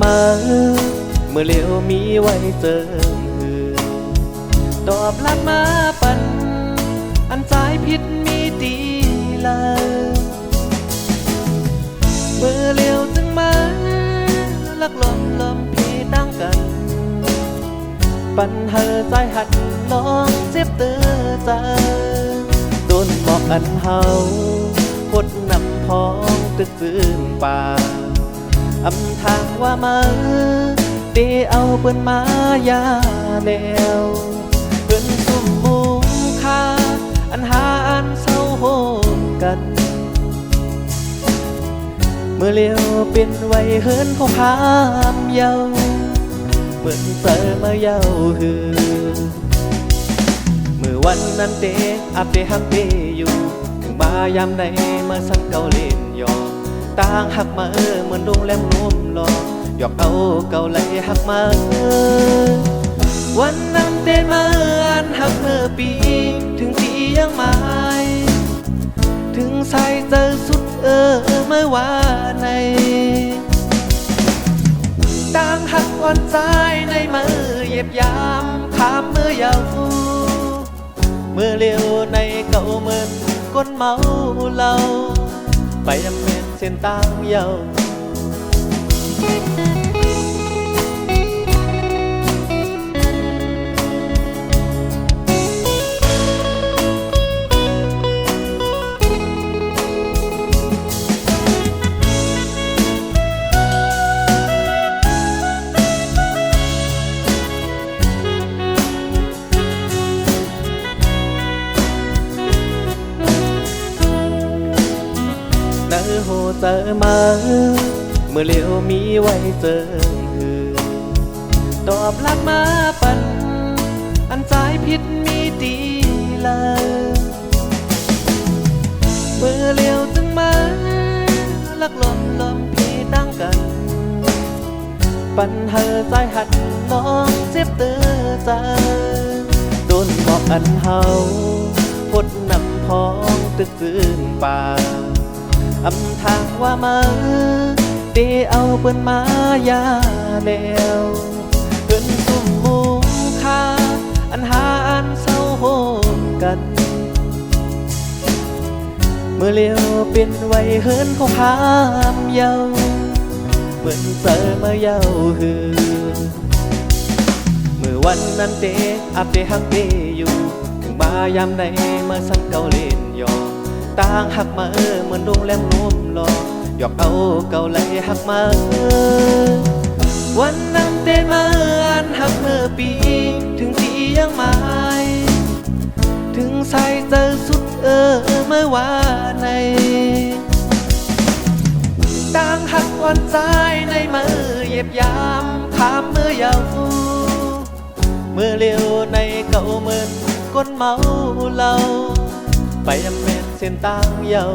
มาเมื่อเลี้ยวมีไว้เจอตอบรับมาปันอันสายพิษมีตีลาเมื่อเลี้ยวจึงมาลักลมพี่ตั้งกันปันเธอใจหัดลองเจ็บเตือใจโดนบอกอันเฮาหดนำพองตึกซื่นป่าอำทางว่ามาเตเอาเปิ้นมายาแนวเปิ้นซุ่มมุงคาอันหาอันเศร้าโหมกันเมื่อเลี้ยวเป็นไว้เฮินเขาพามเยาเหมือนเจอมาเยาหือเมื่อวันนั้นเตอับเตหักเตอยู่ถึงมายามใดมาสังเกาเล่นยอต่างหักมาเหมือนโรงแรมร่วมรอหยอกเอาเกาไหลหักมาวันนั้นเตมาอันหักเมื่อปีถึงที่ยังไม่ถึงใส่เจอสุดเมื่อวานในต่างหักอ่อนใจในมือเหยียบยามขามเมื่อเยาเมื่อเลี้ยวในเก่าเหมือนก้นเมาเหล้าไปดำเนินเส้นทางเยาเนื้อโหเจอมาเมื่อเลี้ยวมีไว้เจอตอบรับมาปันอันสายพิษมีตีลาเมื่อเลี้ยวจึงมาลักลมพี่ตั้งกันปันเธอใจหัดลองเจ็บเตือใจโดนบอกอันเฮาหดนำพองตึกซื่นป่าอำทางว่ามาเตเอาเปิ้นมายาแนวเปิ้นซุ่มมุงคาอันหาอันเศร้าโหมกันเมื่อเลี้ยวเป็นไว้เฮินเขาพามเยาเหมือนเจอมาเยาหือเมื่อวันนั้นเตอับเตหักเตอยู่ถึงมายามใดมาสังเกาเล่นยอต่างหักมาเหมือนโรงแรมร่วมรอหยอกเอาเกาไหลหักมาวันนั้นเต้นมาอันหักเมื่อปีถึงที่ยังไม่ถึงใส่เจอสุดเมื่อวานในต่างหักอ่อนใจในมือเหยียบยามขามเมื่อเยาเมื่อเลี้ยวในเก่าเหมือนก้นเมาเหล้าไปดำเนินเส้นทางเยา